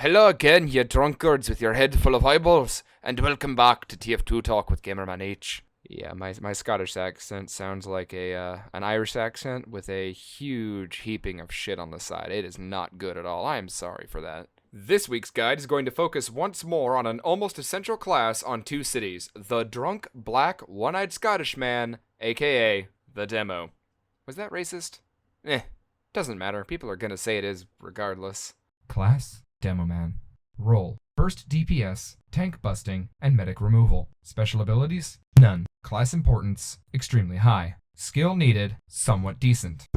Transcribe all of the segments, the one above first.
Hello again, you drunkards with your head full of eyeballs, and welcome back to TF2 Talk with Gamerman H. Yeah, my Scottish accent sounds like an Irish accent with a huge heaping of shit on the side. It is not good at all. I am sorry for that. This week's guide is going to focus once more on an almost essential class on two cities, the drunk, black, one-eyed Scottish man, aka the Demo. Was that racist? Doesn't matter. People are gonna say it is regardless. Class, Demoman. Role, burst DPS, tank busting, and medic removal. Special abilities? None. Class importance? Extremely high. Skill needed? Somewhat decent.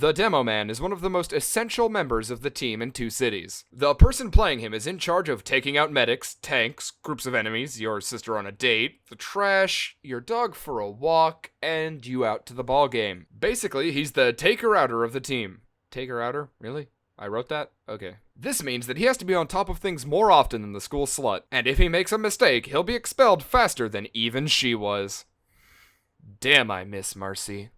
The Demoman is one of the most essential members of the team in two cities. The person playing him is in charge of taking out medics, tanks, groups of enemies, your sister on a date, the trash, your dog for a walk, and you out to the ball game. Basically, he's the taker-outer of the team. Taker-outer? Really? I wrote that? Okay. This means that he has to be on top of things more often than the school slut, and if he makes a mistake, he'll be expelled faster than even she was. Damn, I miss Marcy.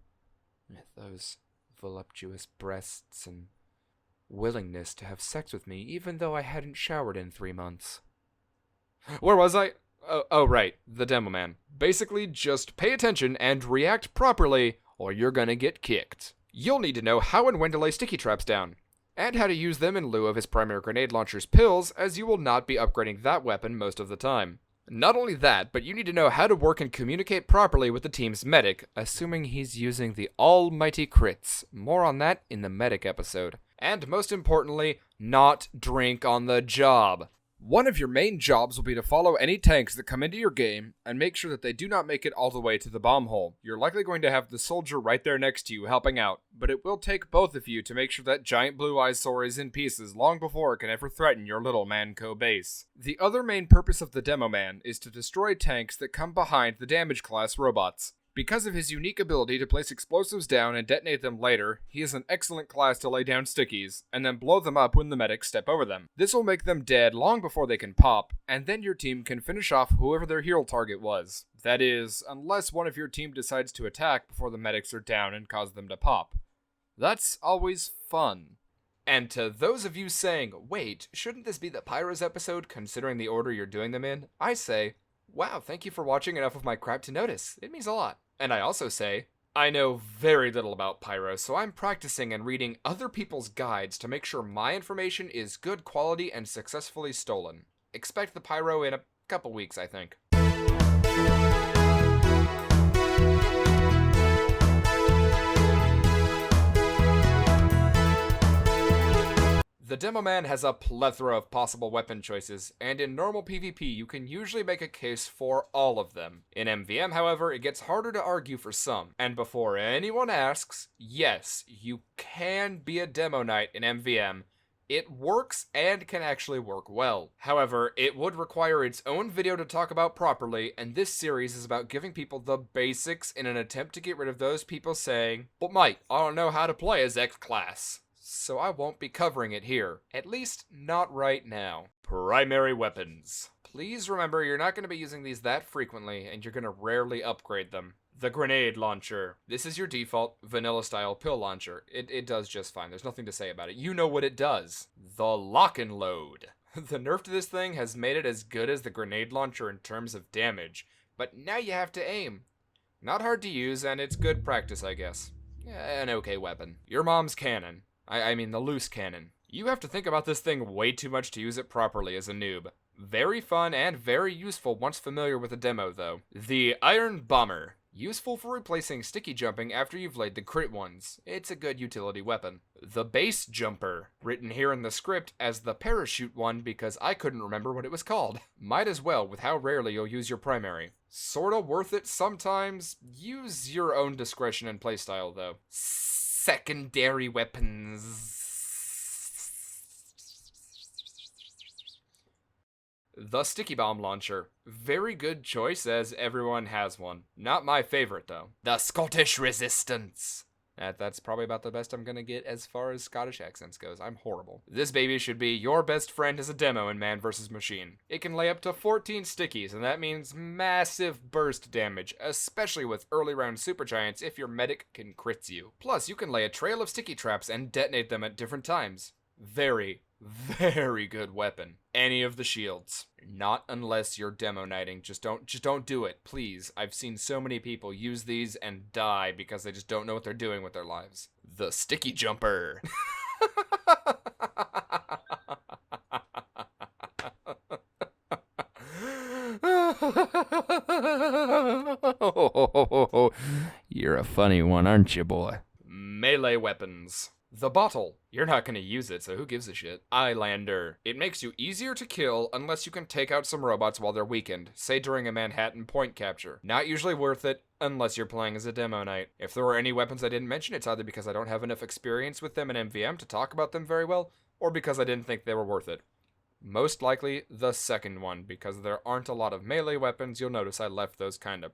With those voluptuous breasts and willingness to have sex with me even though I hadn't showered in 3 months. Where was I? Oh right, the Demoman. Basically, just pay attention and react properly or you're gonna get kicked. You'll need to know how and when to lay sticky traps down, and how to use them in lieu of his primary grenade launcher's pills, as you will not be upgrading that weapon most of the time. Not only that, but you need to know how to work and communicate properly with the team's medic, assuming he's using the almighty crits. More on that in the medic episode. And most importantly, not drink on the job. One of your main jobs will be to follow any tanks that come into your game and make sure that they do not make it all the way to the bomb hole. You're likely going to have the soldier right there next to you helping out, but it will take both of you to make sure that giant blue eyesore is in pieces long before it can ever threaten your little Manco base. The other main purpose of the Demoman is to destroy tanks that come behind the damage class robots. Because of his unique ability to place explosives down and detonate them later, he is an excellent class to lay down stickies, and then blow them up when the medics step over them. This will make them dead long before they can pop, and then your team can finish off whoever their hero target was. That is, unless one of your team decides to attack before the medics are down and cause them to pop. That's always fun. And to those of you saying, wait, shouldn't this be the Pyros episode considering the order you're doing them in? I say, wow, thank you for watching enough of my crap to notice. It means a lot. And I also say, I know very little about Pyro, so I'm practicing and reading other people's guides to make sure my information is good quality and successfully stolen. Expect the Pyro in a couple weeks, I think. The Demoman has a plethora of possible weapon choices, and in normal PvP you can usually make a case for all of them. In MVM, however, it gets harder to argue for some. And before anyone asks, yes, you can be a Demo Knight in MVM. It works and can actually work well. However, it would require its own video to talk about properly, and this series is about giving people the basics in an attempt to get rid of those people saying, "But Mike, I don't know how to play as X class." So I won't be covering it here. At least, not right now. Primary weapons. Please remember you're not going to be using these that frequently, and you're going to rarely upgrade them. The grenade launcher. This is your default, vanilla-style pill launcher. It does just fine. There's nothing to say about it. You know what it does. The lock and load. The nerf to this thing has made it as good as the grenade launcher in terms of damage, but now you have to aim. Not hard to use, and it's good practice, I guess. An okay weapon. Your mom's cannon. I mean the loose cannon. You have to think about this thing way too much to use it properly as a noob. Very fun and very useful once familiar with the demo, though. The Iron Bomber. Useful for replacing sticky jumping after you've laid the crit ones. It's a good utility weapon. The Base Jumper. Written here in the script as the parachute one because I couldn't remember what it was called. Might as well with how rarely you'll use your primary. Sorta worth it sometimes. Use your own discretion and playstyle, though. Secondary weapons. The Sticky Bomb Launcher. Very good choice as everyone has one. Not my favorite though. The Scottish Resistance. That's probably about the best I'm gonna get as far as Scottish accents goes. I'm horrible. This baby should be your best friend as a demo in Man vs. Machine. It can lay up to 14 stickies, and that means massive burst damage, especially with early round supergiants if your medic can crit you. Plus, you can lay a trail of sticky traps and detonate them at different times. Very, very good weapon. Any of the shields. Not unless you're demo knighting. Just don't do it, please. I've seen so many people use these and die because they just don't know what they're doing with their lives. The sticky jumper. You're a funny one, aren't you, boy? Melee weapons. The bottle. You're not gonna use it, so who gives a shit? Eyelander. It makes you easier to kill unless you can take out some robots while they're weakened, say during a Manhattan point capture. Not usually worth it unless you're playing as a demo knight. If there were any weapons I didn't mention, it's either because I don't have enough experience with them in MVM to talk about them very well, or because I didn't think they were worth it. Most likely the second one, because there aren't a lot of melee weapons. You'll notice I left those kind of...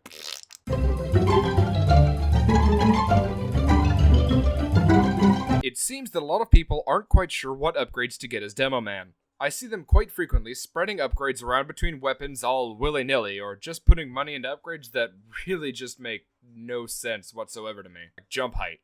It seems that a lot of people aren't quite sure what upgrades to get as Demoman. I see them quite frequently spreading upgrades around between weapons all willy-nilly, or just putting money into upgrades that really just make no sense whatsoever to me. Like jump height,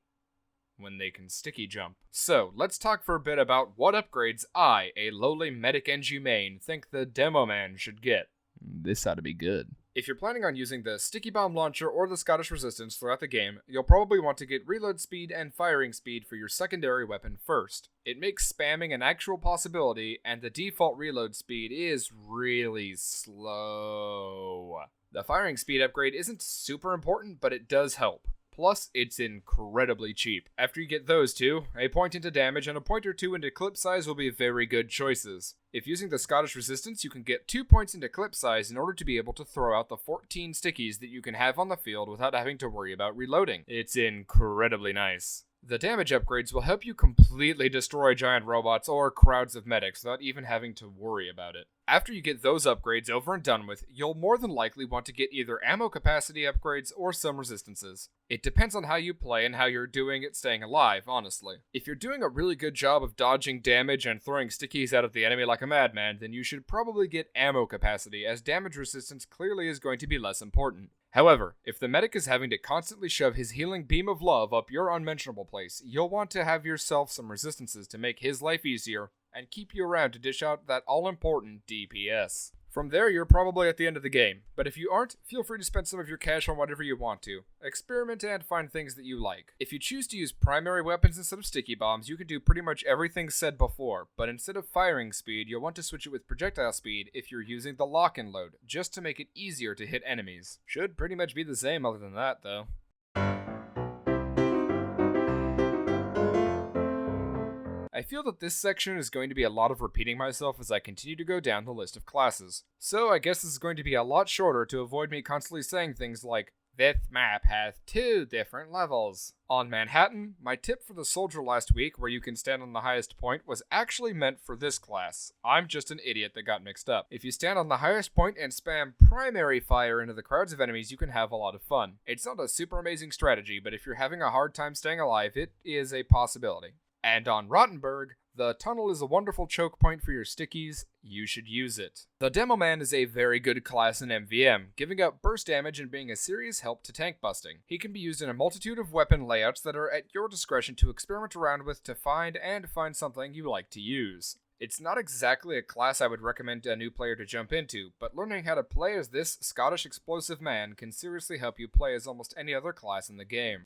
when they can sticky jump. So, let's talk for a bit about what upgrades I, a lowly medic NG main, think the Demoman should get. This ought to be good. If you're planning on using the Sticky Bomb Launcher or the Scottish Resistance throughout the game, you'll probably want to get reload speed and firing speed for your secondary weapon first. It makes spamming an actual possibility, and the default reload speed is really slow. The firing speed upgrade isn't super important, but it does help. Plus, it's incredibly cheap. After you get those two, a point into damage and a point or two into clip size will be very good choices. If using the Scottish Resistance, you can get 2 points into clip size in order to be able to throw out the 14 stickies that you can have on the field without having to worry about reloading. It's incredibly nice. The damage upgrades will help you completely destroy giant robots or crowds of medics without even having to worry about it. After you get those upgrades over and done with, you'll more than likely want to get either ammo capacity upgrades or some resistances. It depends on how you play and how you're doing at staying alive, honestly. If you're doing a really good job of dodging damage and throwing stickies out of the enemy like a madman, then you should probably get ammo capacity, as damage resistance clearly is going to be less important. However, if the medic is having to constantly shove his healing beam of love up your unmentionable place, you'll want to have yourself some resistances to make his life easier and keep you around to dish out that all-important DPS. From there, you're probably at the end of the game, but if you aren't, feel free to spend some of your cash on whatever you want to. Experiment and find things that you like. If you choose to use primary weapons instead of sticky bombs, you can do pretty much everything said before, but instead of firing speed, you'll want to switch it with projectile speed if you're using the lock-in load, just to make it easier to hit enemies. Should pretty much be the same other than that, though. I feel that this section is going to be a lot of repeating myself as I continue to go down the list of classes. So I guess this is going to be a lot shorter to avoid me constantly saying things like, "This map has 2 different levels." On Manhattan, my tip for the soldier last week, where you can stand on the highest point, was actually meant for this class. I'm just an idiot that got mixed up. If you stand on the highest point and spam primary fire into the crowds of enemies, you can have a lot of fun. It's not a super amazing strategy, but if you're having a hard time staying alive, it is a possibility. And on Rottenburg, the tunnel is a wonderful choke point for your stickies. You should use it. The Demoman is a very good class in MVM, giving out burst damage and being a serious help to tank busting. He can be used in a multitude of weapon layouts that are at your discretion to experiment around with to find something you like to use. It's not exactly a class I would recommend a new player to jump into, but learning how to play as this Scottish explosive man can seriously help you play as almost any other class in the game.